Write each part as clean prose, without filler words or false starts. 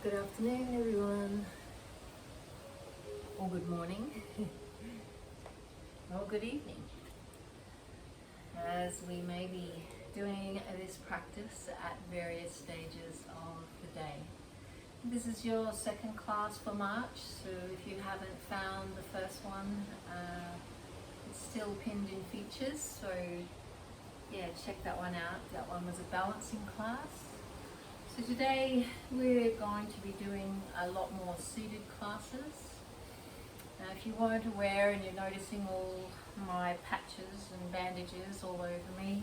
Good afternoon, everyone, or good morning, or good evening, as we may be doing this practice at various stages of the day. This is your second class for March, so if you haven't found the first one, it's still pinned in features, so yeah, check that one out. That one was a balancing class. So today we're going to be doing a lot more seated classes. Now if you weren't aware and you're noticing all my patches and bandages all over me,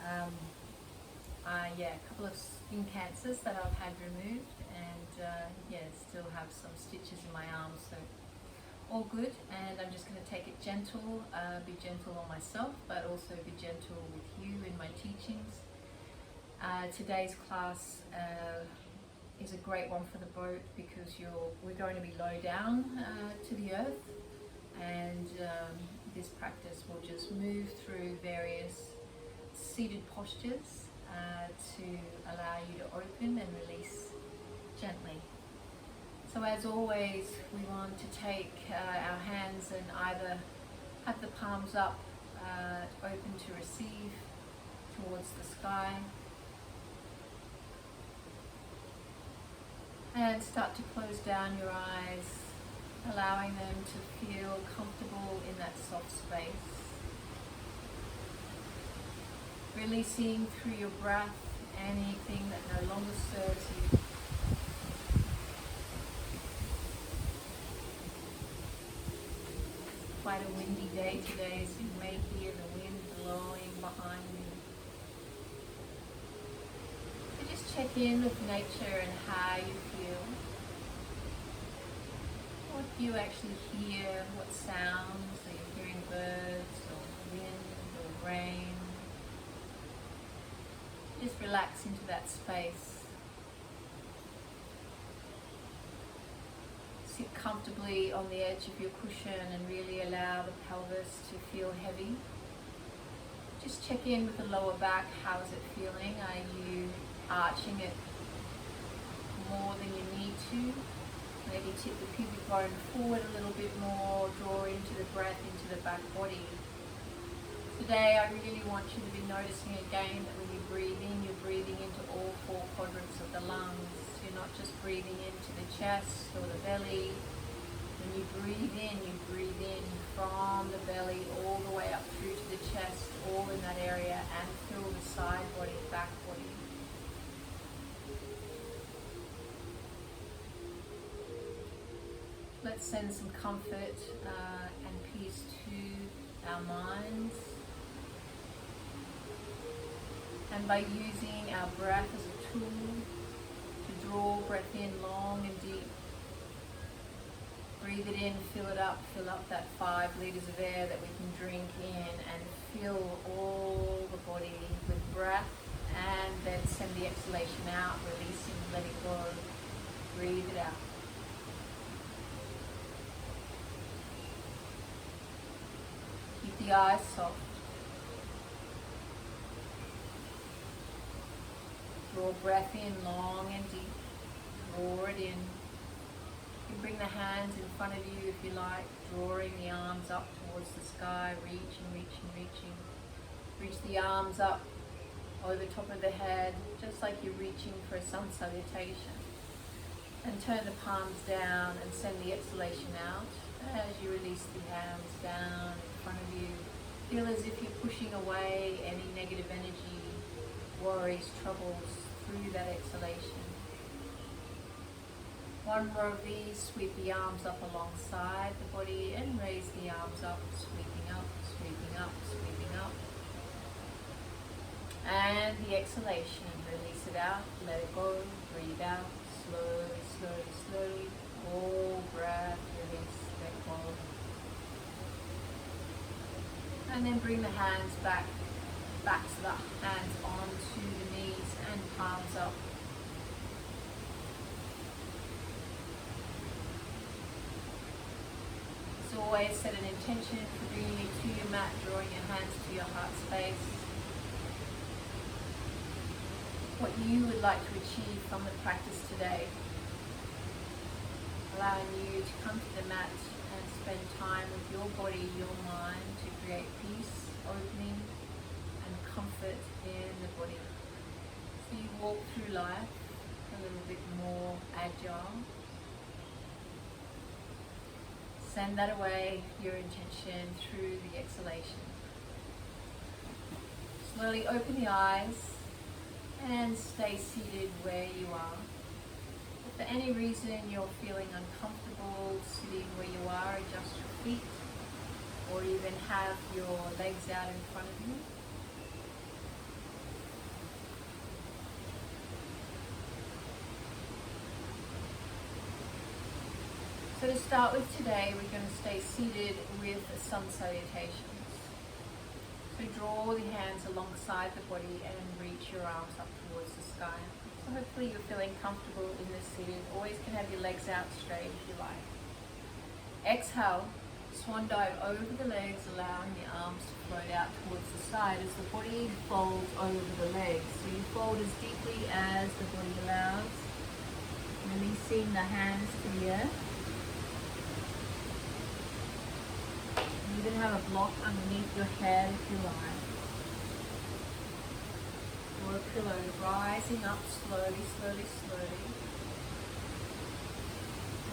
a couple of skin cancers that I've had removed, and still have some stitches in my arms, so all good. And I'm just going to take it gentle, be gentle on myself, but also be gentle with you in my teachings. Today's class is a great one for the boat because we're going to be low down to the earth, and this practice will just move through various seated postures to allow you to open and release gently. So as always, we want to take our hands and either have the palms up, open to receive towards the sky, and start to close down your eyes, allowing them to feel comfortable in that soft space. Releasing through your breath anything that no longer serves you. Quite a windy day today, so you may hear the wind blowing behind you. So just check in with nature and how you feel. What do you actually hear? What sounds? Are you hearing birds or wind or rain? Just relax into that space. Sit comfortably on the edge of your cushion and really allow the pelvis to feel heavy. Just check in with the lower back. How is it feeling? Are you arching it more than you need to? Maybe tip the pubic bone forward a little bit more, draw into the breath into the back body. Today I really want you to be noticing again that when you breathe in, you're breathing into all four quadrants of the lungs. You're not just breathing into the chest or the belly. When you breathe in from the belly all the way up through to the chest, all in that area, and fill the side body, back body. Let's send some comfort and peace to our minds. And by using our breath as a tool to draw breath in long and deep, breathe it in, fill it up, fill up that 5 liters of air that we can drink in, and fill all the body with breath, and then send the exhalation out, releasing, let it go, breathe it out. Keep the eyes soft. Draw breath in long and deep. Draw it in. You can bring the hands in front of you if you like, drawing the arms up towards the sky, reaching. Reach the arms up over top of the head, just like you're reaching for a sun salutation. And turn the palms down and send the exhalation out as you release the hands down in front of you. Feel as if you're pushing away any negative energy, worries, troubles through that exhalation. One more of these. Sweep the arms up alongside the body and raise the arms up, sweeping up, sweeping up, sweeping up. And the exhalation, release it out, let it go, breathe out, slowly, all breath, release, let go. And then bring the hands back to the hands onto the knees and palms up. As always, set an intention for bringing you to your mat, drawing your hands to your heart space. what you would like to achieve from the practice today. Allowing you to come to the mat and spend time with your body, your mind, to create peace, opening, and comfort in the body. So you walk through life a little bit more agile. Send that away, your intention, through the exhalation. Slowly open the eyes and stay seated where you are. If for any reason you're feeling uncomfortable sitting where you are, adjust your feet or even have your legs out in front of you. So to start with today, we're going to stay seated with sun salutations. So draw the hands alongside the body and reach your arms up towards the sky. So hopefully you're feeling comfortable in this seated. Always can have your legs out straight if you like. Exhale, swan dive over the legs, allowing the arms to float out towards the side as the body folds over the legs. So you fold as deeply as the body allows, releasing the hands to the earth. You can have a block underneath your head if you like. Or a pillow rising up slowly, slowly, slowly.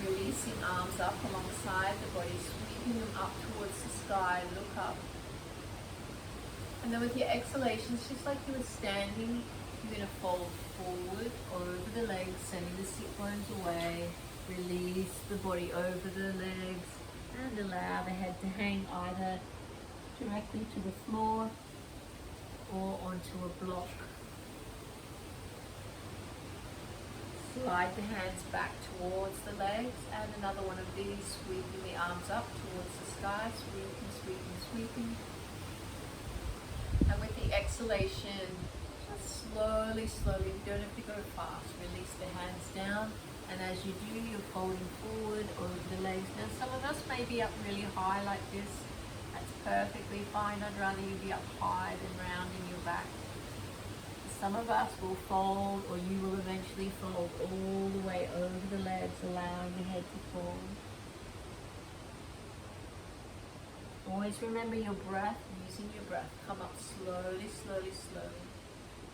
Releasing arms up alongside the body, sweeping them up towards the sky, look up. And then with your exhalations, just like you were standing, you're going to fold forward over the legs, sending the sit bones away. Release the body over the legs. And allow the head to hang either directly to the floor or onto a block. Slide the hands back towards the legs and another one of these, sweeping the arms up towards the sky, sweeping, sweeping, sweeping. And with the exhalation, just slowly, slowly, you don't have to go fast, release the hands down. And as you do, you're folding forward over the legs. Now some of us may be up really high like this. That's perfectly fine. I'd rather you be up high than rounding your back. Some of us will fold, or you will eventually fold all the way over the legs, allowing the head to fall. Always remember your breath, using your breath. Come up slowly, slowly, slowly.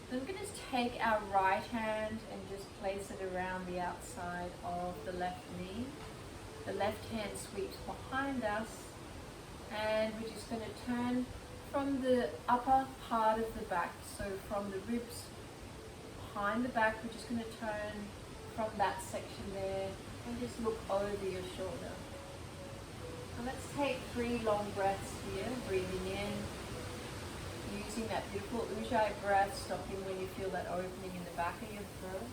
So we're going to take our right hand and just place it around the outside of the left knee. The left hand sweeps behind us, and we're just going to turn from the upper part of the back, so from the ribs behind the back, we're just going to turn from that section there and just look over your shoulder. And let's take 3 long breaths here, breathing in. Using that beautiful ujjayi breath, stopping when you feel that opening in the back of your throat.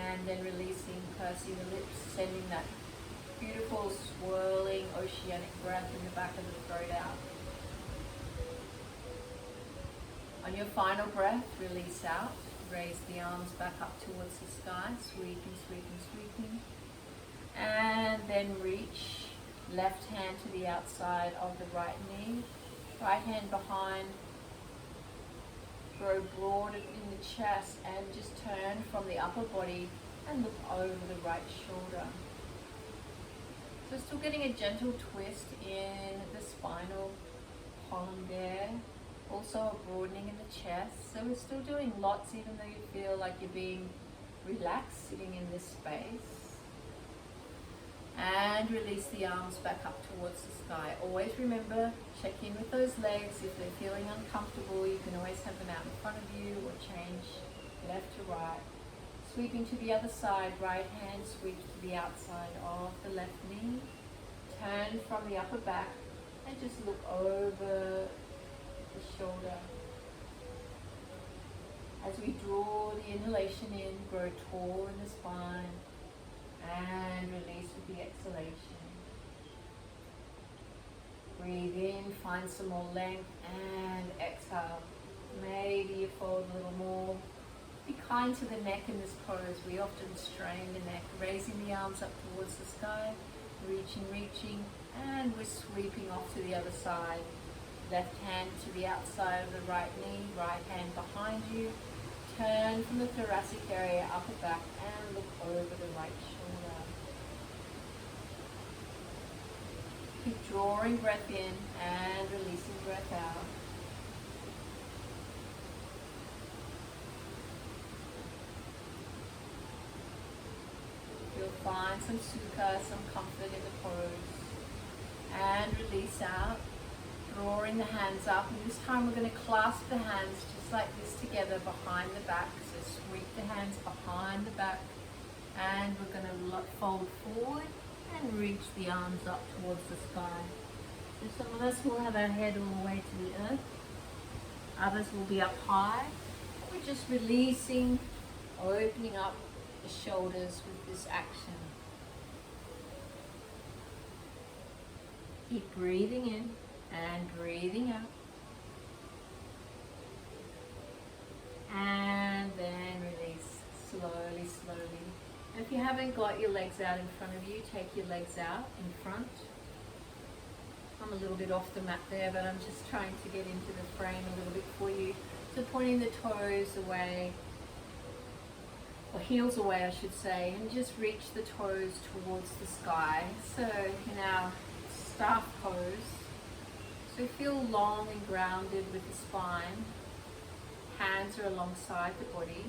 And then releasing, pursing the lips, sending that beautiful swirling oceanic breath in the back of the throat out. On your final breath, release out. Raise the arms back up towards the sky, sweeping, sweeping, sweeping. And then reach, left hand to the outside of the right knee. Right hand behind, grow broad in the chest, and just turn from the upper body and look over the right shoulder. So still getting a gentle twist in the spinal column there. Also a broadening in the chest. So we're still doing lots even though you feel like you're being relaxed sitting in this space. And release the arms back up towards the sky. Always remember, check in with those legs. If they're feeling uncomfortable, you can always have them out in front of you or change left to right. Sweeping to the other side, right hand sweeps to the outside of the left knee. Turn from the upper back and just look over the shoulder. As we draw the inhalation in, grow tall in the spine. And release with the exhalation. Breathe in, find some more length, and exhale. Maybe you fold a little more. Be kind to the neck in this pose. We often strain the neck, raising the arms up towards the sky, reaching, reaching, and we're sweeping off to the other side. Left hand to the outside of the right knee, right hand behind you. turn from the thoracic area, upper back, and look over the right shoulder. Keep drawing breath in and releasing breath out. You'll find some sukha, some comfort in the pose. And release out, drawing the hands up. And this time we're going to clasp the hands just like this together behind the back. So sweep the hands behind the back. And we're going to fold forward and reach the arms up towards the sky. So some of us will have our head all the way to the earth. Others will be up high. We're just releasing, opening up the shoulders with this action. Keep breathing in and breathing out. And then release slowly, slowly. If you haven't got your legs out in front of you, take your legs out in front. I'm a little bit off the mat there, but I'm just trying to get into the frame a little bit for you. So pointing the toes away, or heels away I should say, and just reach the toes towards the sky. So in our staff pose, so feel long and grounded with the spine. Hands are alongside the body,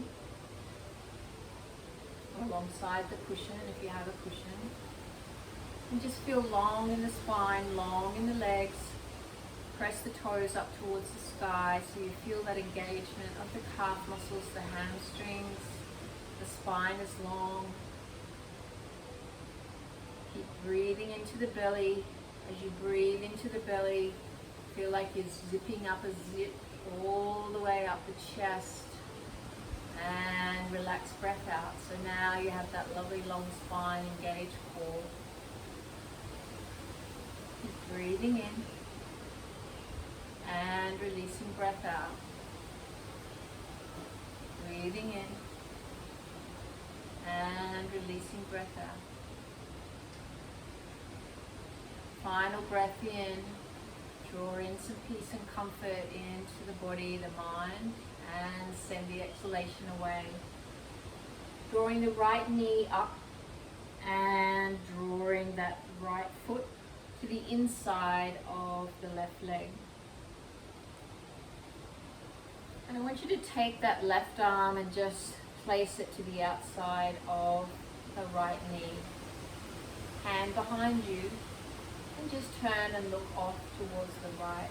or alongside the cushion if you have a cushion. And just feel long in the spine, long in the legs. Press the toes up towards the sky so you feel that engagement of the calf muscles, the hamstrings. The spine is long. Keep breathing into the belly. As you breathe into the belly, feel like you're zipping up a zip all the way up the chest. And relax breath out. So now you have that lovely long spine, engaged core. Keep breathing in and releasing breath out. Breathing in and releasing breath out. Final breath in. Draw in some peace and comfort into the body, the mind, and send the exhalation away. Drawing the right knee up and drawing that right foot to the inside of the left leg. And I want you to take that left arm and just place it to the outside of the right knee. Hand behind you, and just turn and look off towards the right.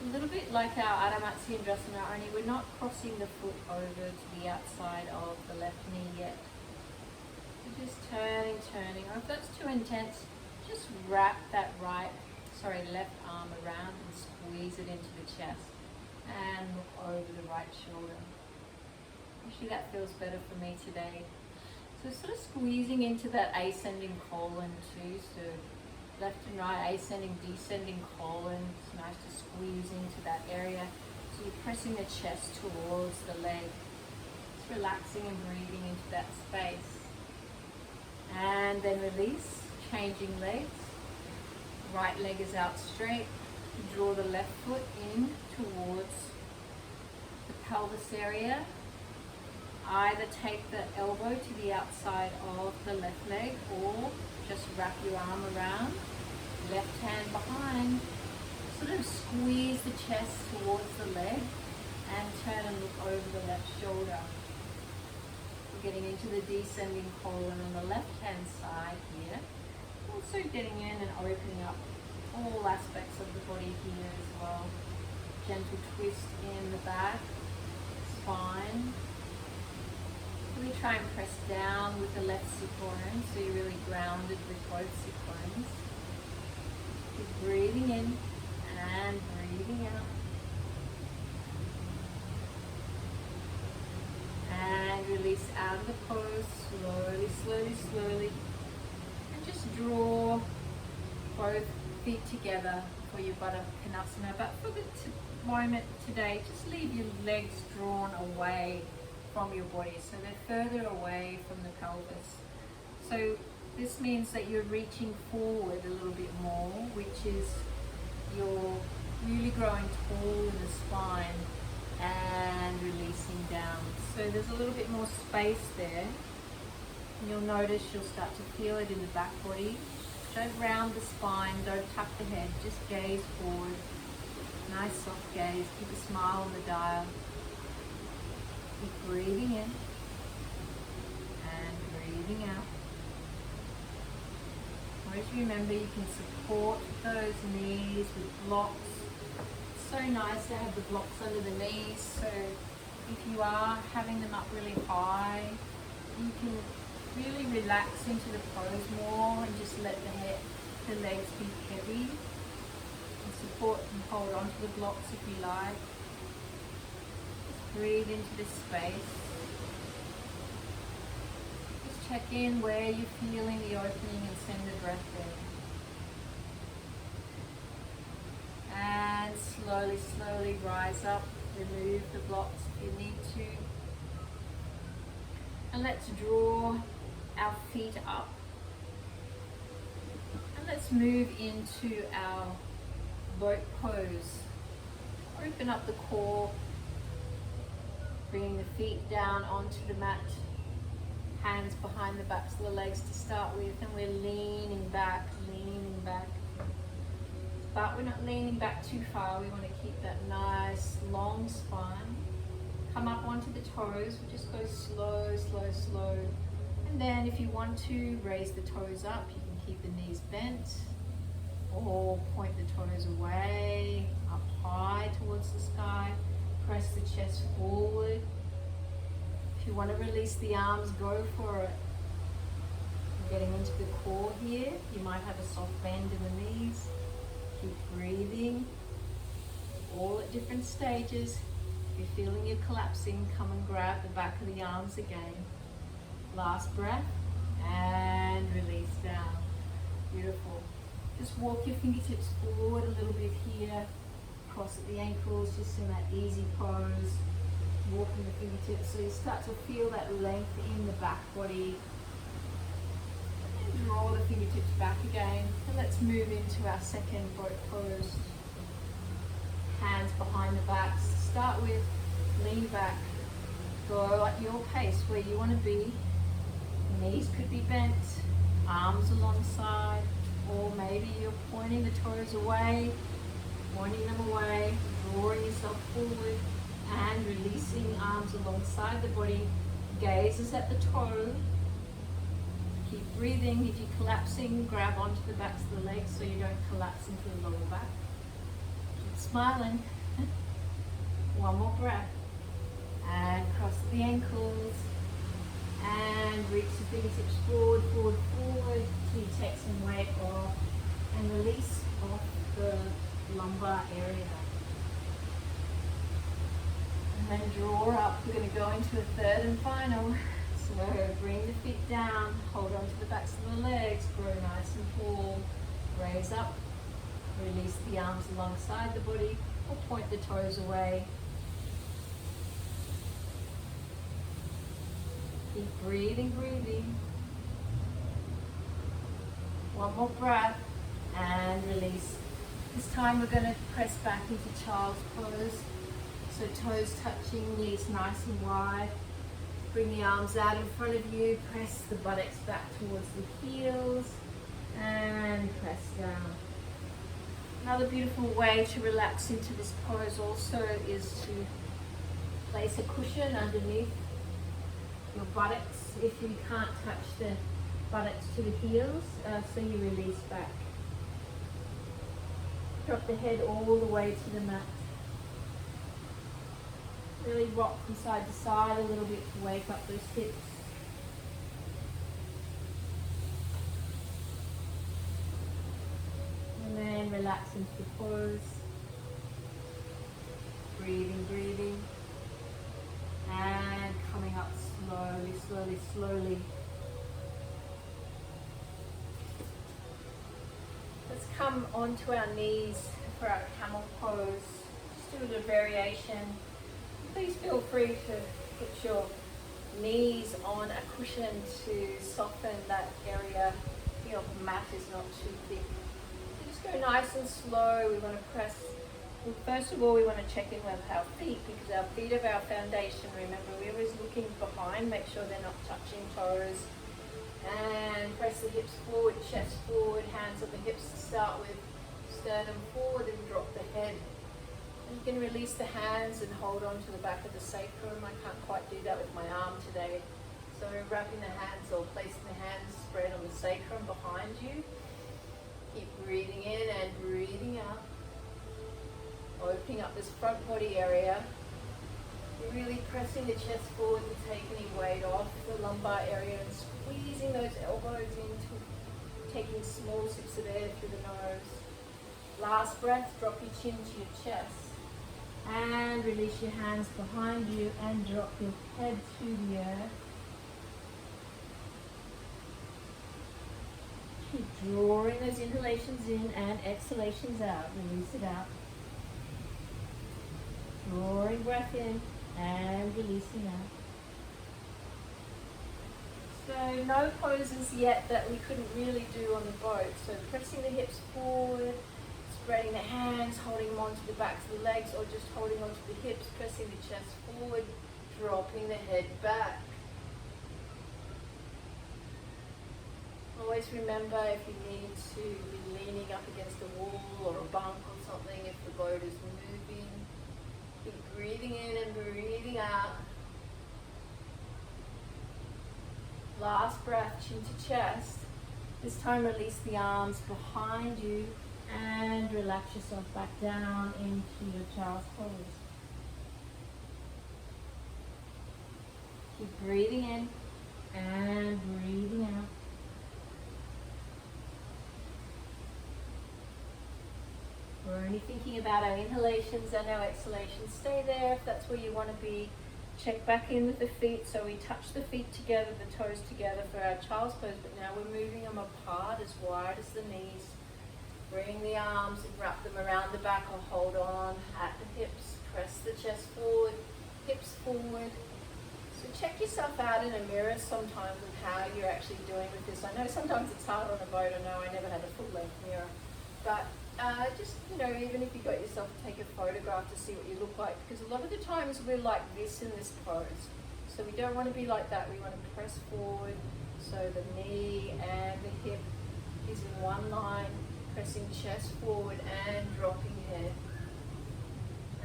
A little bit like our Adho Matsyendrasana, only we're not crossing the foot over to the outside of the left knee yet. So just turning. Or if that's too intense, just wrap that left arm around and squeeze it into the chest. And look over the right shoulder. Actually, that feels better for me today. So sort of squeezing into that ascending colon too. So left and right, ascending, descending colon. It's nice to squeeze into that area. So you're pressing the chest towards the leg. Just relaxing and breathing into that space. And then release, changing legs. Right leg is out straight. Draw the left foot in towards the pelvis area. Either take the elbow to the outside of the left leg or just wrap your arm around, left hand behind, sort of squeeze the chest towards the leg and turn and look over the left shoulder. We're getting into the descending colon on the left hand side here. Also getting in and opening up all aspects of the body here as well. Gentle twist in the back, spine. Really try and press down with the left sit bone so you're really grounded with both sit bones. Keep breathing in and breathing out. And release out of the pose, slowly. And just draw both feet together for your Baddha Konasana. But for the moment today, just leave your legs drawn away from your body, so they're further away from the pelvis. So this means that you're reaching forward a little bit more, which is you're really growing tall in the spine. and releasing down. So there's a little bit more space there. And you'll notice you'll start to feel it in the back body. Don't round the spine, don't tuck the head, just gaze forward. Nice soft gaze, keep a smile on the dial. Keep breathing in and breathing out. Always remember you can support those knees with blocks. It's so nice to have the blocks under the knees, so if you are having them up really high, you can really relax into the pose more and just let the legs be heavy and support and hold on to the blocks if you like. Just breathe into this space. Just check in where you're feeling the opening and send the breath there. And slowly, slowly rise up. Remove the blocks if you need to. And let's draw our feet up. And let's move into our boat pose. Open up the core. Bringing the feet down onto the mat. Hands behind the backs of the legs to start with. And we're leaning back, leaning back. But we're not leaning back too far. We want to keep that nice long spine. Come up onto the toes. We just go slow, slow, slow. And then if you want to raise the toes up, you can keep the knees bent or point the toes away, up high towards the sky. Press the chest forward. If you want to release the arms, go for it. We're getting into the core here. You might have a soft bend in the knees. Keep breathing, all at different stages. If you're feeling you're collapsing, come and grab the back of the arms again. Last breath, and release down. Beautiful. Just walk your fingertips forward a little bit here. Cross at the ankles, just in that easy pose. Walking the fingertips so you start to feel that length in the back body. Draw the fingertips back again, and let's move into our second boat pose. Hands behind the backs. Start with lean back. Go at your pace where you want to be. Knees could be bent, arms alongside, or maybe you're pointing the toes away, pointing them away, drawing yourself forward, and releasing arms alongside the body. Gaze is at the toe. Keep breathing. If you're collapsing, grab onto the backs of the legs so you don't collapse into the lower back. Keep smiling. One more breath. And cross the ankles. And reach the fingertips forward, forward, forward. So you take some weight off and release off the lumbar area. And then draw up. We're going to go into a third and final. So bring the feet down, hold on to the backs of the legs, grow nice and tall, raise up, release the arms alongside the body or point the toes away. Keep breathing, breathing. One more breath and release. This time we're going to press back into child's pose. So toes touching, knees nice and wide. Bring the arms out in front of you, press the buttocks back towards the heels, and press down. Another beautiful way to relax into this pose also is to place a cushion underneath your buttocks if you can't touch the buttocks to the heels, so you release back. Drop the head all the way to the mat. Really rock from side to side a little bit to wake up those hips. And then relax into the pose. Breathing, breathing. And coming up slowly, slowly, slowly. Let's come onto our knees for our camel pose. Just do a little variation. Please feel free to put your knees on a cushion to soften that area. Your mat is not too thick. So just go nice and slow. We want to press Well, first of all, we want to check in with our feet, because our feet are our foundation. Remember, we're always looking behind, make sure they're not touching toes. And press the hips forward, chest forward, hands on the hips to start with. Sternum forward and drop the head. And you can release the hands and hold on to the back of the sacrum. I can't quite do that with my arm today. So wrapping the hands or placing the hands spread on the sacrum behind you. Keep breathing in and breathing out. Opening up this front body area. You're really pressing the chest forward to take any weight off the lumbar area and squeezing those elbows into taking small sips of air through the nose. Last breath, drop your chin to your chest. And release your hands behind you and drop your head to the earth. Keep drawing those inhalations in and exhalations out. Release it out. Drawing breath in and releasing out. So no poses yet that we couldn't really do on the boat. So pressing the hips forward, spreading the hands, holding them onto the backs of the legs, or just holding onto the hips, pressing the chest forward, dropping the head back. Always remember, if you need to be leaning up against a wall or a bunk or something, if the boat is moving, keep breathing in and breathing out. Last breath, chin to chest. This time release the arms behind you and relax yourself back down into your child's pose. Keep breathing in and breathing out. We're only thinking about our inhalations and our exhalations. Stay there if that's where you want to be. Check back in with the feet, so we touch the feet together, the toes together for our child's pose, but now we're moving them apart as wide as the knees. Bring the arms and wrap them around the back or hold on at the hips. Press the chest forward, hips forward. So check yourself out in a mirror sometimes with how you're actually doing with this. I know sometimes it's hard on a boat. I know I never had a full length mirror, but just, even if you got yourself to take a photograph to see what you look like, because a lot of the times we're like this in this pose. So we don't want to be like that. We want to press forward so the knee and the hip is in one line, pressing chest forward and dropping head.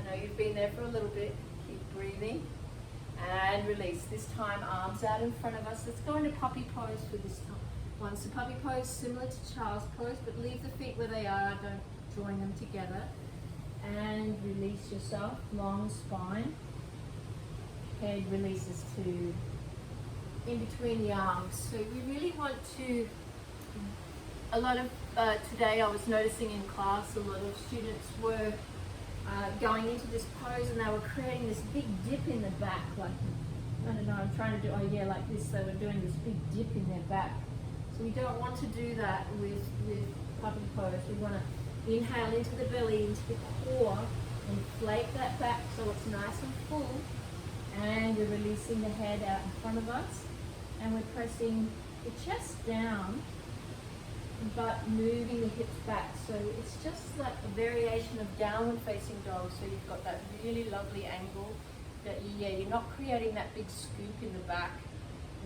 I know you've been there for a little bit. Keep breathing and release. This time arms out in front of us. Let's go into puppy pose for this time. Once a puppy pose, similar to child's pose, but leave the feet where they are, don't join them together. And release yourself, long spine. Head releases to in between the arms. So we really want to, a lot of, today I was noticing in class, a lot of students were going into this pose and they were creating this big dip in the back, like, I don't know, I'm trying to do, like this, they were doing this big dip in their back. So we don't want to do that with puppy pose. We want to inhale into the belly, into the core, inflate that back so it's nice and full. And we're releasing the head out in front of us. And we're pressing the chest down, but moving the hips back. So it's just like a variation of downward facing dog. So you've got that really lovely angle that, you're not creating that big scoop in the back,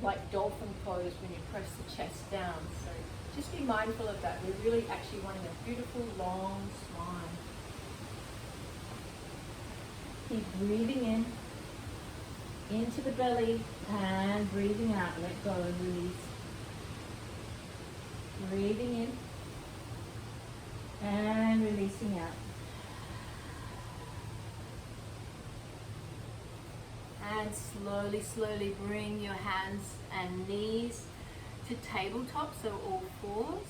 like dolphin pose when you press the chest down. So just be mindful of that. We're really actually wanting a beautiful long spine. Keep breathing in, into the belly, and breathing out. Let go and release. Breathing in, and releasing out. And slowly, slowly bring your hands and knees to tabletop, so all fours.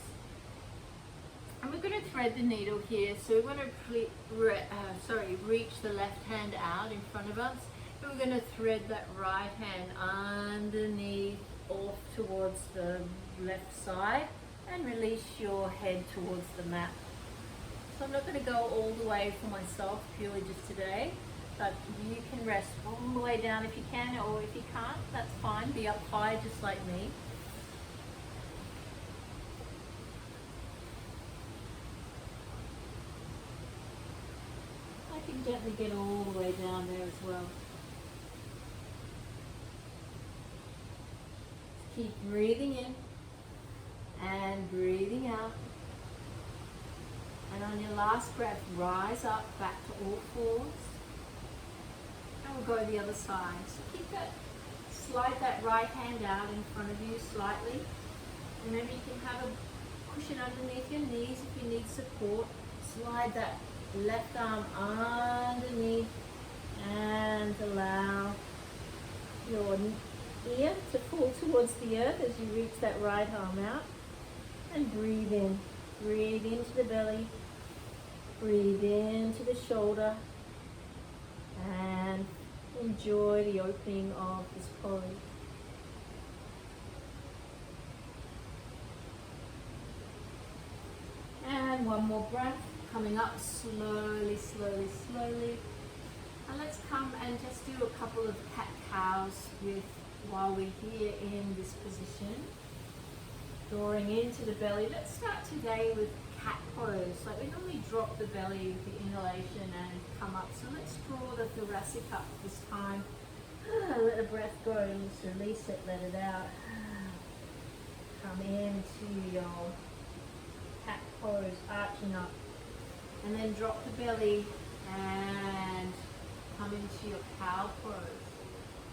And we're going to thread the needle here. So we're going to reach the left hand out in front of us. And we're going to thread that right hand underneath, off towards the left side, and release your head towards the mat. So I'm not going to go all the way for myself, purely just today. But you can rest all the way down if you can, or if you can't, that's fine. Be up high just like me. And gently get all the way down there as well. Keep breathing in and breathing out. And on your last breath, rise up back to all fours. And we'll go the other side. So keep that, slide that right hand out in front of you slightly. And maybe you can have a cushion underneath your knees if you need support. Slide that left arm underneath and allow your ear to fall towards the earth as you reach that right arm out. And breathe in. Breathe into the belly. Breathe into the shoulder. And enjoy the opening of this pose. And one more breath. Coming up slowly, slowly, slowly. And let's come and just do a couple of cat-cows while we're here in this position. Drawing into the belly. Let's start today with cat pose. Like we normally drop the belly with the inhalation and come up. So let's draw the thoracic up this time. Let the breath go. Just release it, let it out. Come into your cat pose, arching up. And then drop the belly and come into your cow pose.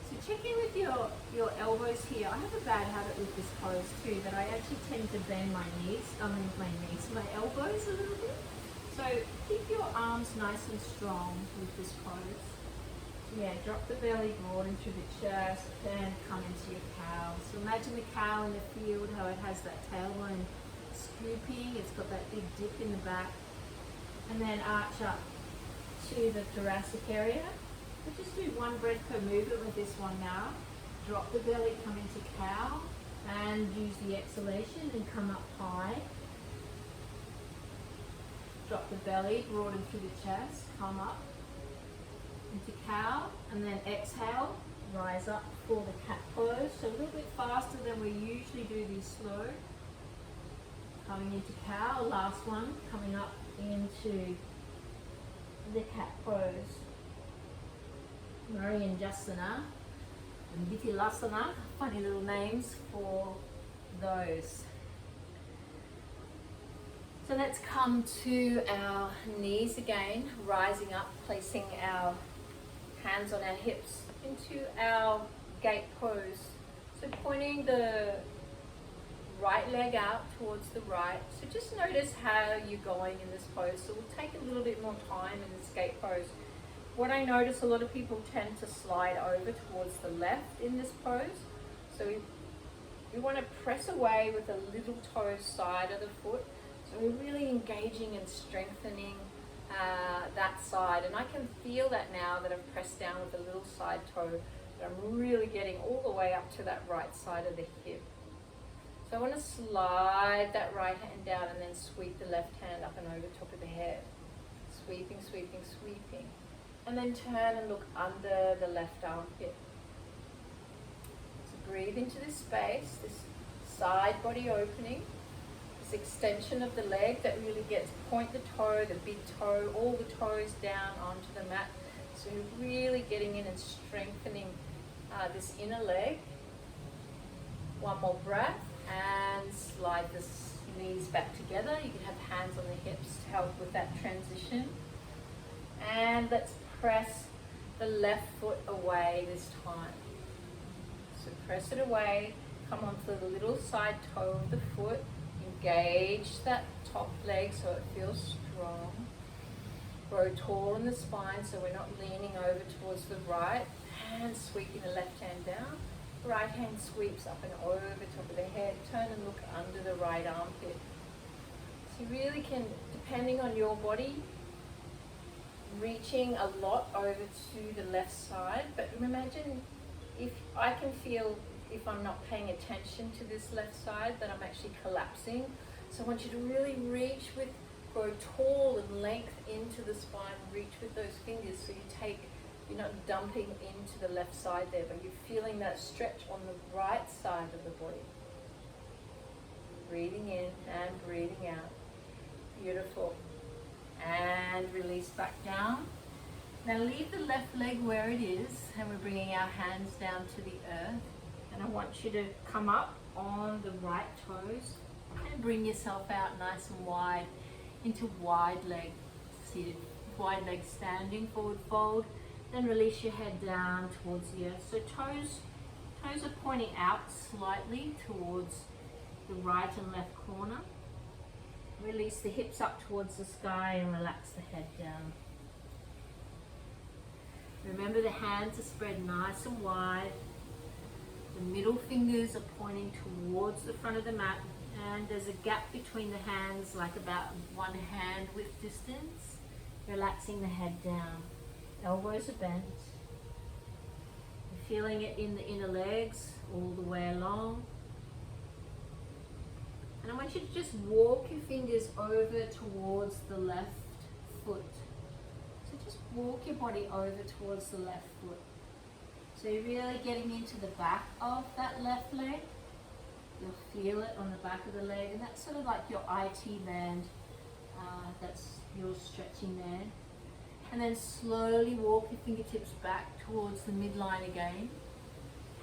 So check in with your elbows here. I have a bad habit with this pose too, that I actually tend to bend my elbows a little bit. So keep your arms nice and strong with this pose. So yeah, drop the belly broad into the chest and come into your cow. So imagine the cow in the field, how it has that tailbone scooping. It's got that big dip in the back. And then arch up to the thoracic area. We'll just do one breath per movement with this one now. Drop the belly, come into cow, and use the exhalation and come up high. Drop the belly, broaden through the chest, come up into cow, and then exhale, rise up for the cat pose. So a little bit faster than we usually do these slow. Coming into cow, last one, coming up into the cat pose. Marianjasana and Vithilasana, funny little names for those. So let's come to our knees again, rising up, placing our hands on our hips into our gate pose. So pointing the right leg out towards the right. So just notice how you're going in this pose. So we'll take a little bit more time in this gate pose. What I notice, a lot of people tend to slide over towards the left in this pose. So we want to press away with the little toe side of the foot. So we're really engaging and strengthening that side. And I can feel that now that I've pressed down with the little side toe, that I'm really getting all the way up to that right side of the hip. So I want to slide that right hand down and then sweep the left hand up and over top of the head. Sweeping, sweeping, sweeping. And then turn and look under the left armpit. So breathe into this space, this side body opening, this extension of the leg that really gets, point the toe, the big toe, all the toes down onto the mat. So you're really getting in and strengthening this inner leg. One more breath and slide the knees back together. You can have hands on the hips to help with that transition. And let's press the left foot away this time. So press it away, come onto the little side toe of the foot, engage that top leg so it feels strong. Grow tall in the spine so we're not leaning over towards the right. Hand sweeping the left hand down. Right hand sweeps up and over top of the head. Turn and look under the right armpit. So you really can, depending on your body, reaching a lot over to the left side, but imagine if I can feel, if I'm not paying attention to this left side, that I'm actually collapsing. So I want you to really reach with, grow tall and length into the spine, reach with those fingers so you're not dumping into the left side there, but you're feeling that stretch on the right side of the body. Breathing in and breathing out. Beautiful. And release back down. Now leave the left leg where it is, and we're bringing our hands down to the earth. And I want you to come up on the right toes and bring yourself out nice and wide into wide leg seated, wide leg standing, forward fold. Then release your head down towards the earth. So toes are pointing out slightly towards the right and left corner. Release the hips up towards the sky and relax the head down. Remember, the hands are spread nice and wide. The middle fingers are pointing towards the front of the mat, and there's a gap between the hands, like about 1 hand width distance. Relaxing the head down. Elbows are bent. You're feeling it in the inner legs all the way along. And I want you to just walk your fingers over towards the left foot. So just walk your body over towards the left foot. So you're really getting into the back of that left leg. You'll feel it on the back of the leg, and that's sort of like your IT band. That's your stretching there. And then slowly walk your fingertips back towards the midline again.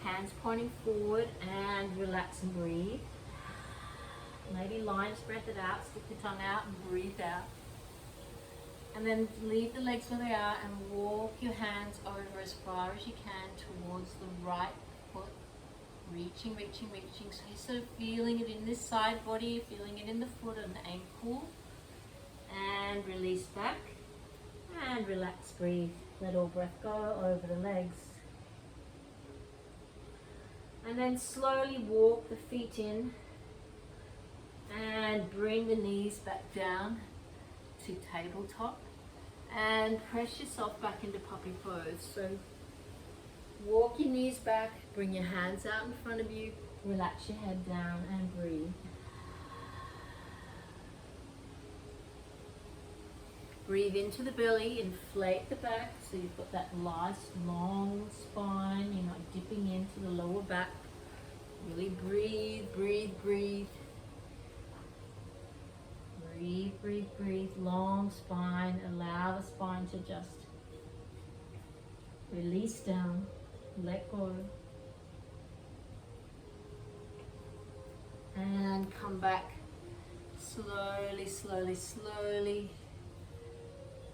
Hands pointing forward, and relax and breathe. Maybe lion's breath it out, stick your tongue out and breathe out. And then leave the legs where they are and walk your hands over as far as you can towards the right foot. Reaching, reaching, reaching. So you're sort of feeling it in this side body, feeling it in the foot and the ankle. And release back. And relax, breathe. Let all breath go over the legs. And then slowly walk the feet in. And bring the knees back down to tabletop, and press yourself back into puppy pose. So walk your knees back, bring your hands out in front of you, relax your head down and breathe. Breathe into the belly, inflate the back so you've got that nice long spine, you're not dipping into the lower back. Really breathe, breathe, breathe. Breathe, breathe, breathe, long spine. Allow the spine to just release down, let go. And come back slowly, slowly, slowly.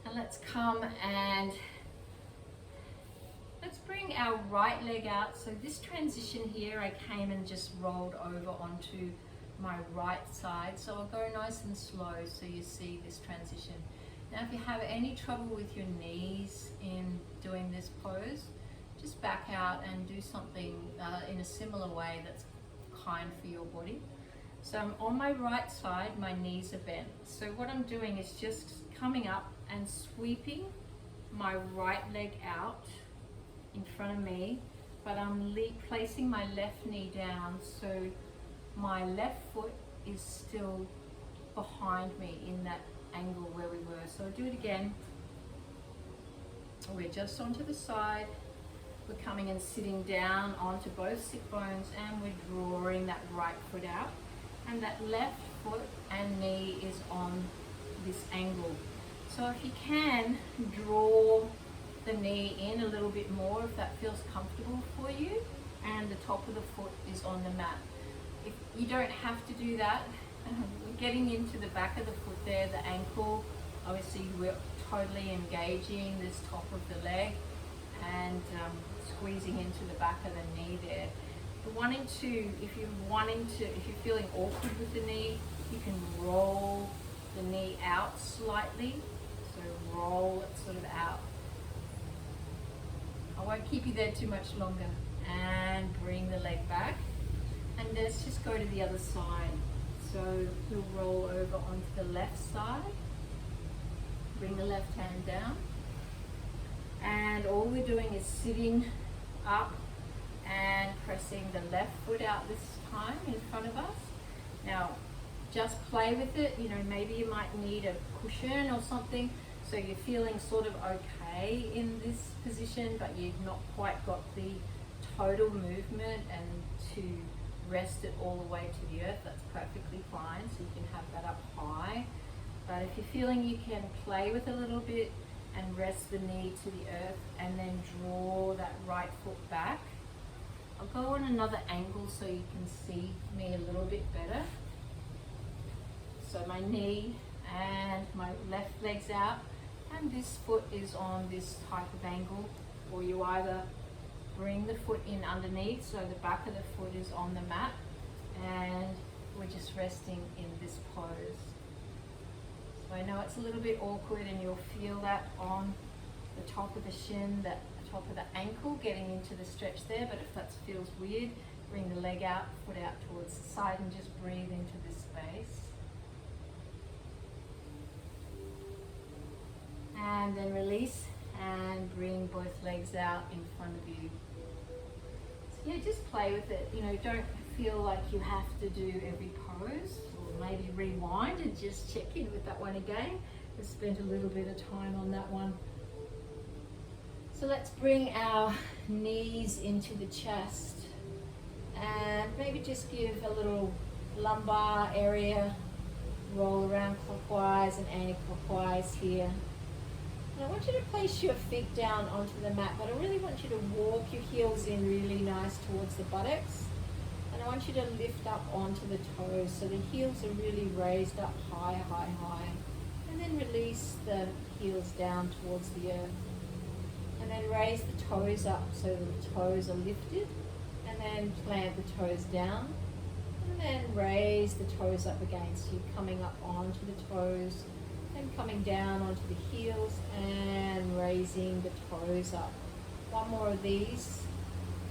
And let's come and let's bring our right leg out. So this transition here, I came and just rolled over onto my right side, so I'll go nice and slow so you see this transition. Now if you have any trouble with your knees in doing this pose, just back out and do something in a similar way that's kind for your body. So I'm on my right side, my knees are bent. So what I'm doing is just coming up and sweeping my right leg out in front of me, but I'm placing my left knee down so my left foot is still behind me in that angle where we were. So I'll do it again. We're just onto the side. We're coming and sitting down onto both sit bones, and we're drawing that right foot out. And that left foot and knee is on this angle. So if you can, draw the knee in a little bit more if that feels comfortable for you, and the top of the foot is on the mat. If you don't have to do that, we're getting into the back of the foot there, the ankle. Obviously we're totally engaging this top of the leg and squeezing into the back of the knee there. If you're feeling awkward with the knee, you can roll the knee out slightly. So roll it sort of out. I won't keep you there too much longer. And bring the leg back. And let's just go to the other side. So you'll roll over onto the left side. Bring the left hand down. And all we're doing is sitting up and pressing the left foot out this time in front of us. Now, just play with it. You know, maybe you might need a cushion or something so you're feeling sort of okay in this position, but you've not quite got the total movement and to rest it all the way to the earth. That's perfectly fine, so you can have that up high. But if you're feeling you can play with it a little bit and rest the knee to the earth, and then draw that right foot back. I'll go on another angle so you can see me a little bit better. So my knee and my left leg's out, and this foot is on this type of angle, or you either bring the foot in underneath so the back of the foot is on the mat, and we're just resting in this pose. So I know it's a little bit awkward, and you'll feel that on the top of the shin, the top of the ankle getting into the stretch there, but if that feels weird, bring the leg out, foot out towards the side, and just breathe into this space. And then release and bring both legs out in front of you. So yeah, just play with it. You know, don't feel like you have to do every pose, or maybe rewind and just check in with that one again. We've spent a little bit of time on that one. So let's bring our knees into the chest, and maybe just give a little lumbar area, roll around clockwise and anti-clockwise here. And I want you to place your feet down onto the mat, but I really want you to walk your heels in really nice towards the buttocks. And I want you to lift up onto the toes so the heels are really raised up high, high, high. And then release the heels down towards the earth. And then raise the toes up so the toes are lifted. And then plant the toes down. And then raise the toes up again. So you're coming up onto the toes, and coming down onto the heels, and raising the toes up. One more of these.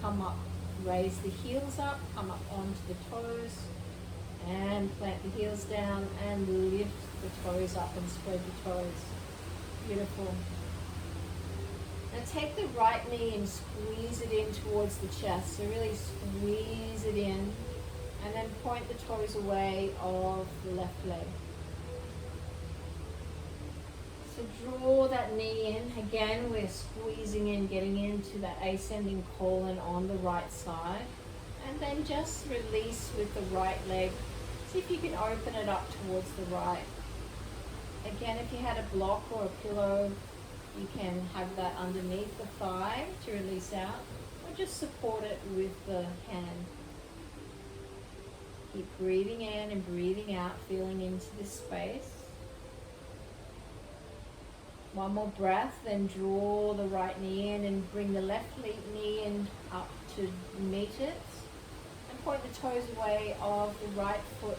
Come up, raise the heels up, come up onto the toes, and plant the heels down, and lift the toes up and spread the toes. Beautiful. Now take the right knee and squeeze it in towards the chest. So really squeeze it in, and then point the toes away of the left leg. So draw that knee in. Again, we're squeezing in, getting into that ascending colon on the right side. And then just release with the right leg. See if you can open it up towards the right. Again, if you had a block or a pillow, you can have that underneath the thigh to release out, or just support it with the hand. Keep breathing in and breathing out, feeling into this space. One more breath, then draw the right knee in and bring the left knee in up to meet it. And point the toes away of the right foot,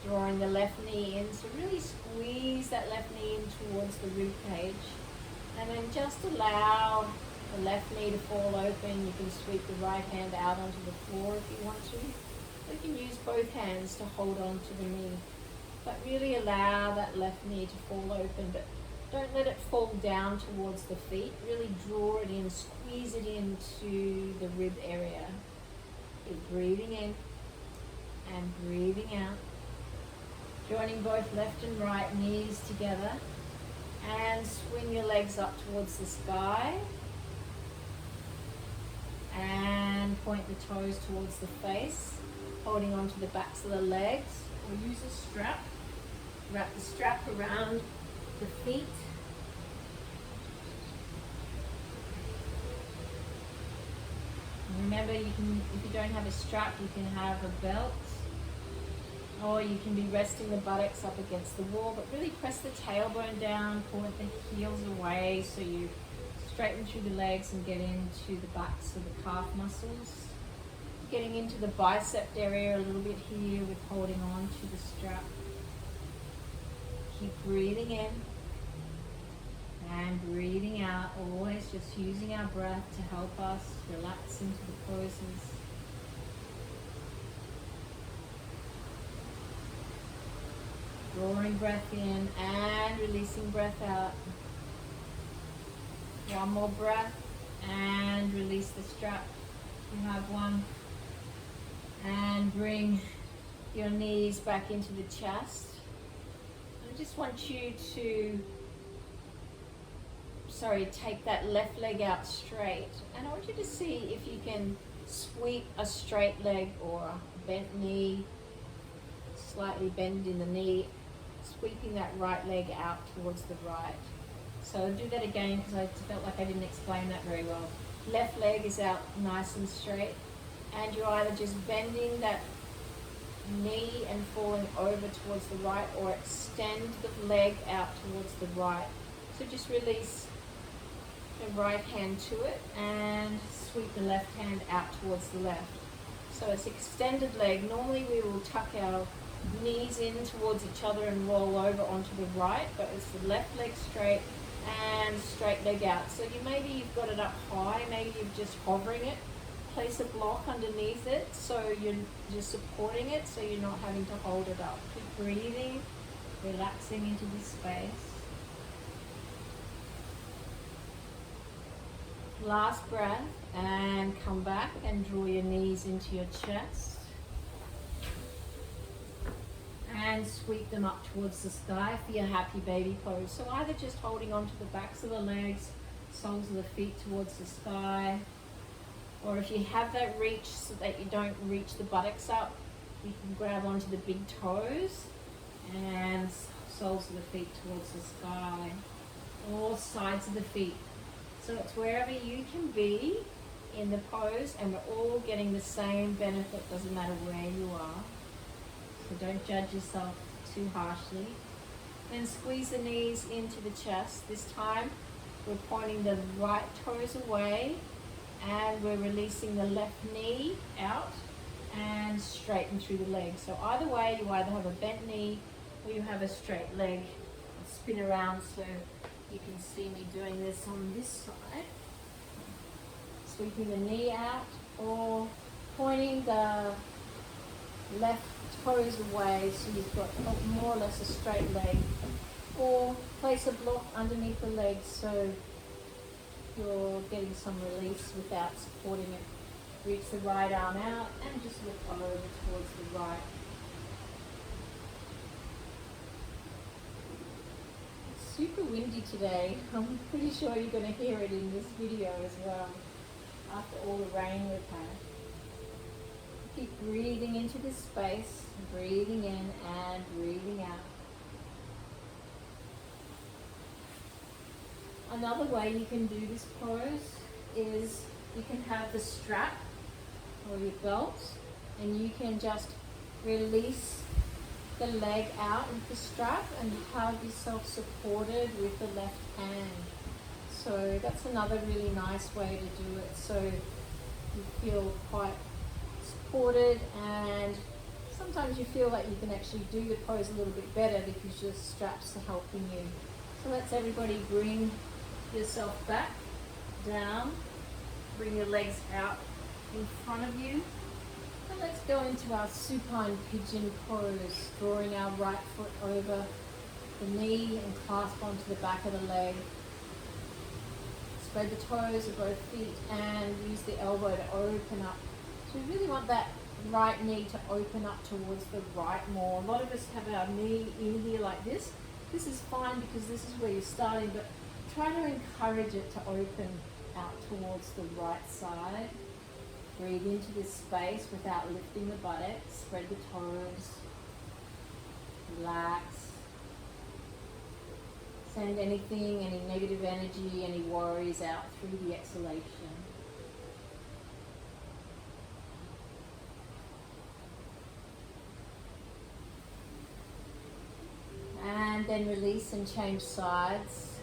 drawing the left knee in. So really squeeze that left knee in towards the rib cage. And then just allow the left knee to fall open. You can sweep the right hand out onto the floor if you want to. You can use both hands to hold on to the knee. But really allow that left knee to fall open. But don't let it fall down towards the feet. Really draw it in, squeeze it into the rib area. Keep breathing in and breathing out. Joining both left and right knees together. And swing your legs up towards the sky. And point the toes towards the face. Holding onto the backs of the legs. Or use a strap. Wrap the strap around the feet. Remember, you can, if you don't have a strap, you can have a belt, or you can be resting the buttocks up against the wall, but really press the tailbone down, point the heels away so you straighten through the legs and get into the backs of the calf muscles. Getting into the bicep area a little bit here with holding on to the strap. Keep breathing in and breathing out, always just using our breath to help us relax into the poses. Drawing breath in and releasing breath out. One more breath and release the strap. You have one. And bring your knees back into the chest. I just want you to take that left leg out straight, and I want you to see if you can sweep a straight leg or a bent knee, slightly bend in the knee, sweeping that right leg out towards the right. So I'll do that again because I felt like I didn't explain that very well. Left leg is out nice and straight, and you're either just bending that knee and falling over towards the right, or extend the leg out towards the right. So just release the right hand to it and sweep the left hand out towards the left. So it's extended leg. Normally we will tuck our knees in towards each other and roll over onto the right, but it's the left leg straight and straight leg out. So maybe you've got it up high, maybe you're just hovering it. Place a block underneath it so you're just supporting it, so you're not having to hold it up. Keep breathing, relaxing into this space. Last breath, and come back and draw your knees into your chest. And sweep them up towards the sky for your happy baby pose. So either just holding onto the backs of the legs, soles of the feet towards the sky, or if you have that reach so that you don't reach the buttocks up, you can grab onto the big toes and soles of the feet towards the sky, or sides of the feet. So it's wherever you can be in the pose, and we're all getting the same benefit, doesn't matter where you are. So don't judge yourself too harshly. Then squeeze the knees into the chest. This time we're pointing the right toes away, and we're releasing the left knee out and straighten through the leg. So either way, you either have a bent knee or you have a straight leg. I'll spin around so you can see me doing this on this side. Sweeping the knee out, or pointing the left toes away so you've got more or less a straight leg, or place a block underneath the legs so you're getting some release without supporting it. Reach the right arm out and just look over towards the right. It's super windy today. I'm pretty sure you're going to hear it in this video as well, after all the rain we've had. Keep breathing into this space, breathing in and breathing out. Another way you can do this pose is you can have the strap or your belt, and you can just release the leg out of the strap and have yourself supported with the left hand. So that's another really nice way to do it, so you feel quite supported, and sometimes you feel like you can actually do the pose a little bit better because your straps are helping you. So let's everybody bring yourself back, down, bring your legs out in front of you, and let's go into our supine pigeon pose, drawing our right foot over the knee and clasp onto the back of the leg. Spread the toes of both feet and use the elbow to open up. So we really want that right knee to open up towards the right more. A lot of us have our knee in here like this. This is fine because this is where you're starting, but try to encourage it to open out towards the right side. Breathe into this space without lifting the buttocks. Spread the toes. Relax. Send anything, any negative energy, any worries out through the exhalation. And then release and change sides,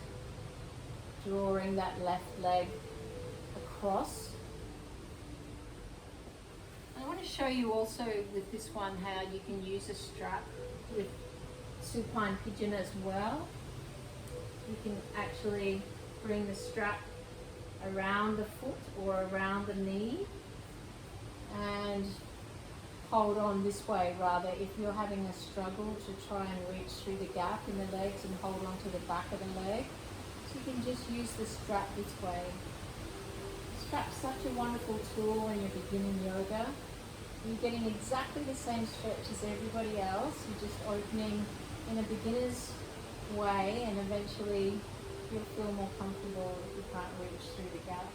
drawing that left leg across. I want to show you also with this one how you can use a strap with supine pigeon as well. You can actually bring the strap around the foot or around the knee and hold on this way, rather if you're having a struggle to try and reach through the gap in the legs and hold on to the back of the leg. So you can just use the strap this way. The strap's such a wonderful tool when you're beginning yoga. You're getting exactly the same stretch as everybody else. You're just opening in a beginner's way, and eventually you'll feel more comfortable if you can't reach through the gap.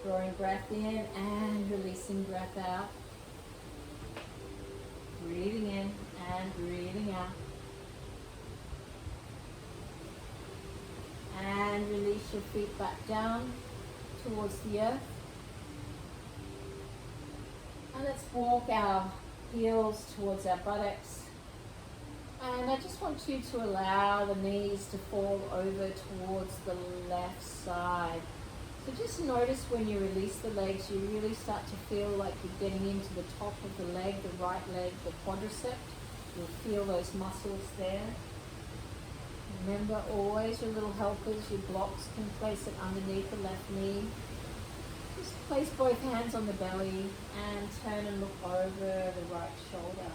Drawing breath in and releasing breath out. Breathing in and breathing out. And release your feet back down towards the earth. And let's walk our heels towards our buttocks. And I just want you to allow the knees to fall over towards the left side. So just notice when you release the legs, you really start to feel like you're getting into the top of the leg, the right leg, the quadricep. You'll feel those muscles there. Remember, always your little helpers, your blocks, can place it underneath the left knee. Just place both hands on the belly and turn and look over the right shoulder.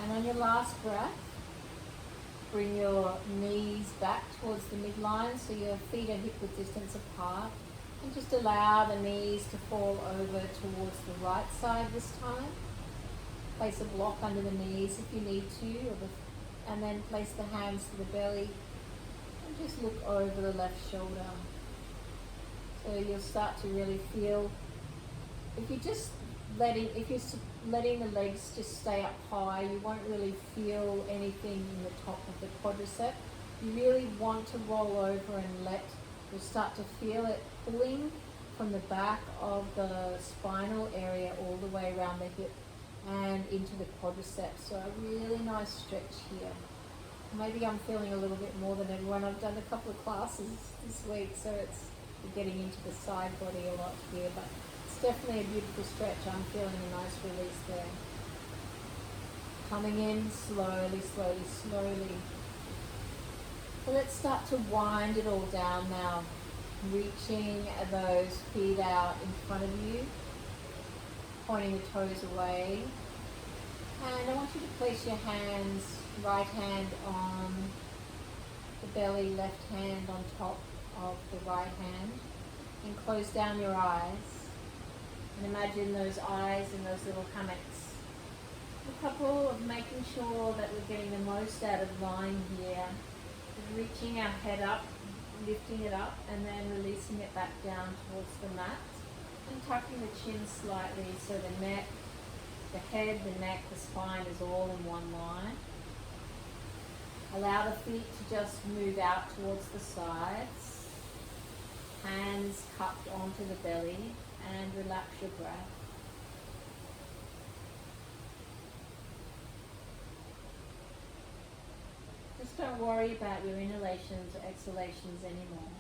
And on your last breath, bring your knees back towards the midline so your feet are hip-width distance apart. And just allow the knees to fall over towards the right side this time. Place a block under the knees if you need to, and then place the hands to the belly and just look over the left shoulder. So you'll start to really feel, if you're letting the legs just stay up high, you won't really feel anything in the top of the quadricep. You really want to roll over and you'll start to feel it pulling from the back of the spinal area all the way around the hip and into the quadriceps. So a really nice stretch here. Maybe I'm feeling a little bit more than everyone. I've done a couple of classes this week, so we're getting into the side body a lot here, but it's definitely a beautiful stretch. I'm feeling a nice release there. Coming in slowly, slowly, slowly. So let's start to wind it all down now. Reaching those feet out in front of you, pointing the toes away. And I want you to place your hands, right hand on the belly, left hand on top of the right hand, and close down your eyes. And imagine those eyes in those little hammocks. A couple of making sure that we're getting the most out of lying here. Reaching our head up, lifting it up, and then releasing it back down towards the mat. And tucking the chin slightly so the neck, the head, the neck, the spine is all in one line. Allow the feet to just move out towards the sides. Hands cupped onto the belly, and relax your breath. Just don't worry about your inhalations or exhalations anymore.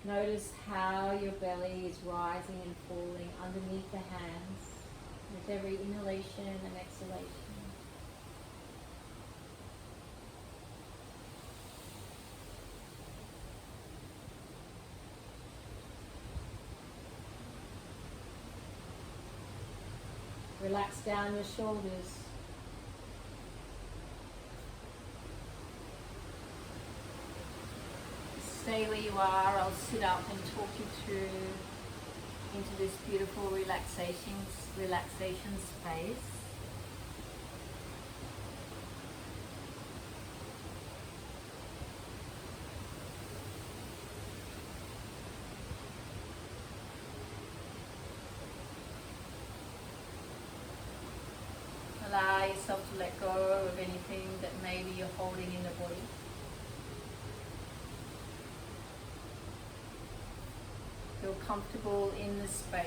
Notice how your belly is rising and falling underneath the hands with every inhalation and exhalation. Relax down your shoulders. Stay where you are. I'll sit up and talk you through into this beautiful relaxation space. Allow yourself to let go of anything that maybe you're holding in the body. Feel comfortable in this space.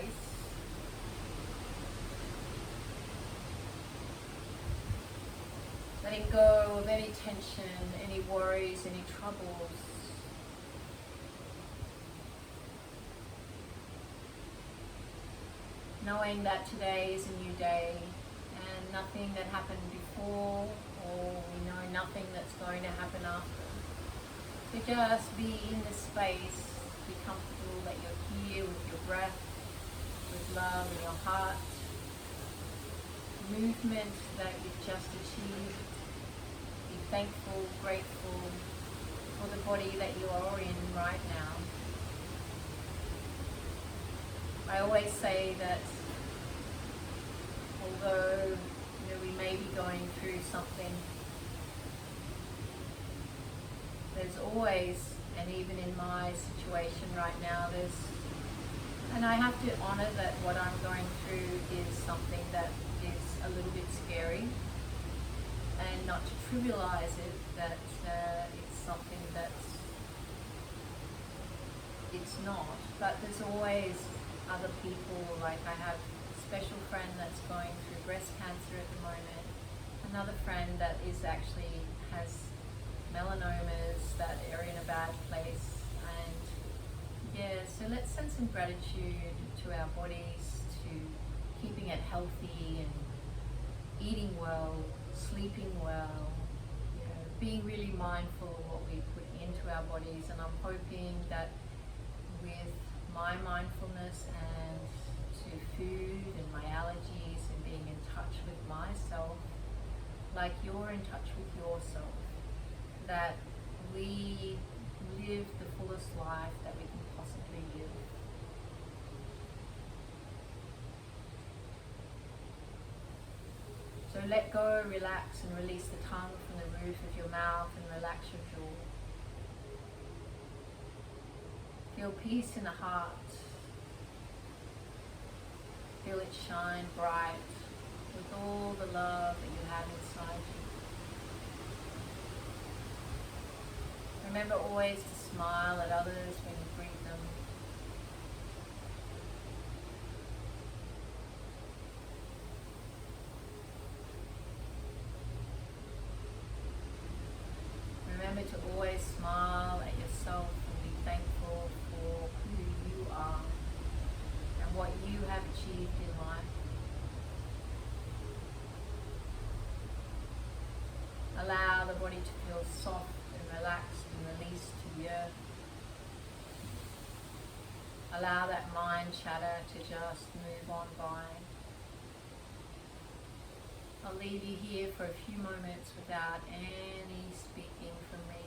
Letting go of any tension, any worries, any troubles. Knowing that today is a new day. And nothing that happened before, or we know nothing that's going to happen after. So just be in this space, be comfortable that you're here with your breath, with love in your heart, movement that you've just achieved. Be thankful, grateful for the body that you are in right now. I always say that although we may be going through something. There's always, and even in my situation right now, and I have to honor that what I'm going through is something that is a little bit scary, and not to trivialize it, that it's something it's not. But there's always other people, like I have a special friend that's going through breast cancer at the moment, another friend that actually has melanomas that are in a bad place, and so let's send some gratitude to our bodies, to keeping it healthy and eating well, sleeping well, being really mindful of what we put into our bodies. And I'm hoping that with my mindfulness and to food and my allergies and being in touch with myself, like you're in touch with yourself, that we live the fullest life that we can possibly live. So let go, relax, and release the tongue from the roof of your mouth and relax your jaw. Feel peace in the heart. Feel it shine bright with all the love that you have inside you. Remember always to smile at others when you greet them. Remember to always smile at yourself and be thankful for who you are and what you have achieved in life. Allow the body to feel soft and relaxed and released to the earth. Allow that mind chatter to just move on by. I'll leave you here for a few moments without any speaking from me.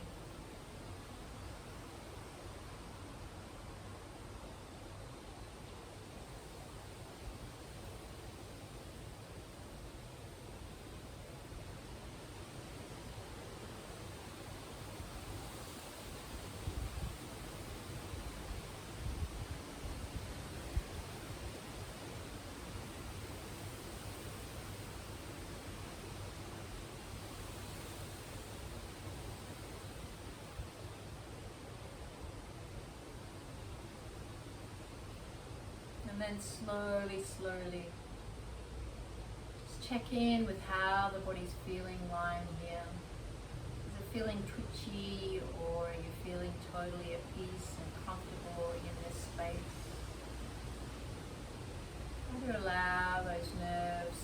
And then slowly, just check in with how the body's feeling lying here. Is it feeling twitchy, or are you feeling totally at peace and comfortable in this space? Try to allow those nerves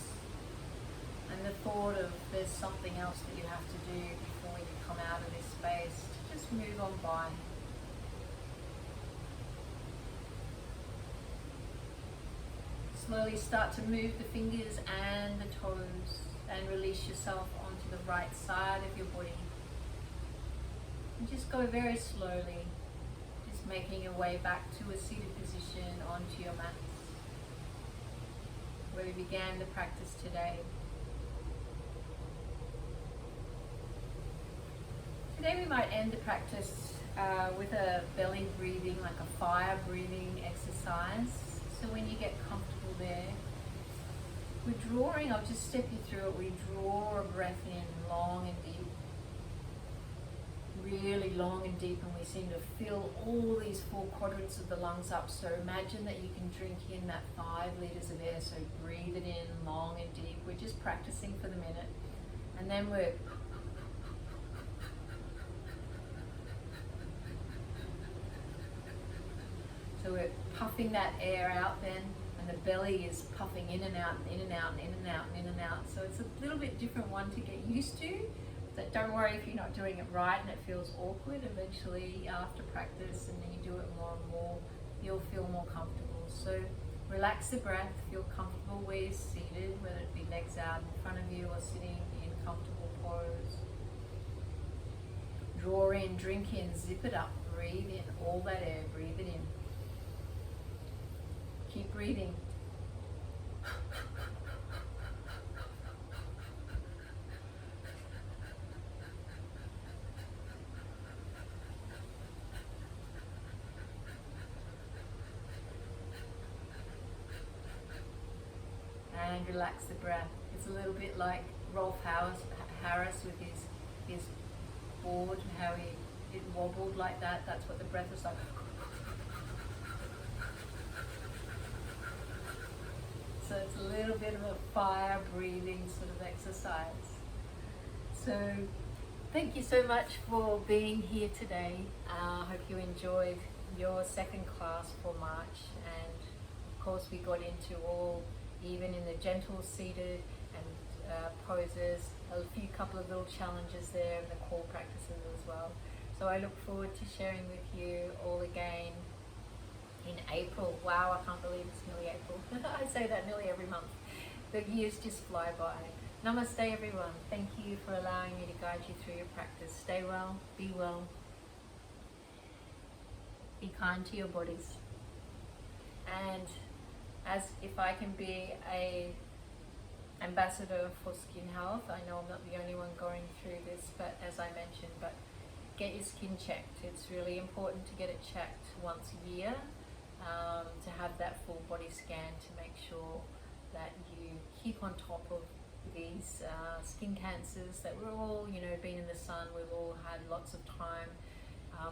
and the thought of there's something else that you have to do before you come out of this space to just move on by. Slowly start to move the fingers and the toes and release yourself onto the right side of your body. And just go very slowly, just making your way back to a seated position onto your mat, where we began the practice today. Today we might end the practice with a belly breathing, like a fire breathing exercise. So when you get comfortable there, we're drawing, I'll just step you through it. We draw a breath in long and deep, really long and deep, and we seem to fill all these 4 quadrants of the lungs up. So imagine that you can drink in that 5 liters of air, so breathe it in long and deep. We're just practicing for the minute. And then we're so we're puffing that air out then, and the belly is puffing in and out, and in and out, and in and out, and in and out. So it's a little bit different one to get used to. But don't worry if you're not doing it right and it feels awkward. Eventually, after practice, and then you do it more and more, you'll feel more comfortable. So relax the breath, feel comfortable where you're seated, whether it be legs out in front of you or sitting in comfortable pose. Draw in, drink in, zip it up, breathe in all that air, breathe it in. Keep breathing. and relax the breath. It's a little bit like Rolf Harris with his board, how it wobbled like that. That's what the breath is like. So it's a little bit of a fire breathing sort of exercise. So thank you so much for being here today. I hope you enjoyed your second class for March, and of course we got into all, even in the gentle seated and poses, a couple of little challenges there, and the core practices as well. So I look forward to sharing with you all again in April. Wow, I can't believe it's nearly April. I say that nearly every month. The years just fly by. Namaste everyone. Thank you for allowing me to guide you through your practice. Stay well, be kind to your bodies. And as if I can be a ambassador for skin health, I know I'm not the only one going through this, but as I mentioned, but get your skin checked. It's really important to get it checked once a year, to have that full body scan to make sure that you keep on top of these skin cancers that we're all, been in the sun, we've all had lots of time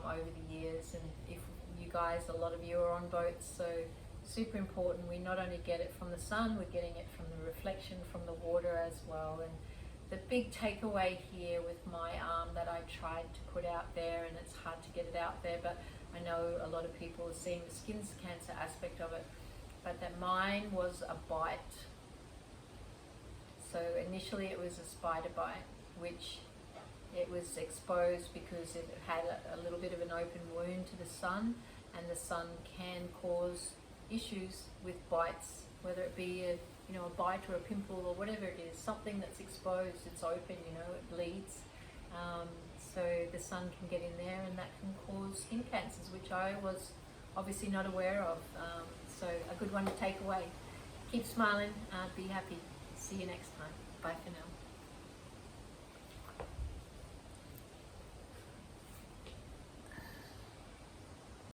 over the years, and if you guys, a lot of you are on boats, so super important. We not only get it from the sun, we're getting it from the reflection from the water as well. And the big takeaway here with my arm that I tried to put out there, and it's hard to get it out there, but I know a lot of people are seeing the skin cancer aspect of it, but that mine was a bite. So initially it was a spider bite, which it was exposed because it had a little bit of an open wound to the sun, and the sun can cause issues with bites, whether it be a bite or a pimple or whatever it is, something that's exposed, it's open, it bleeds. So the sun can get in there, and that can cause skin cancers, which I was obviously not aware of. So a good one to take away. Keep smiling, be happy. See you next time. Bye for now.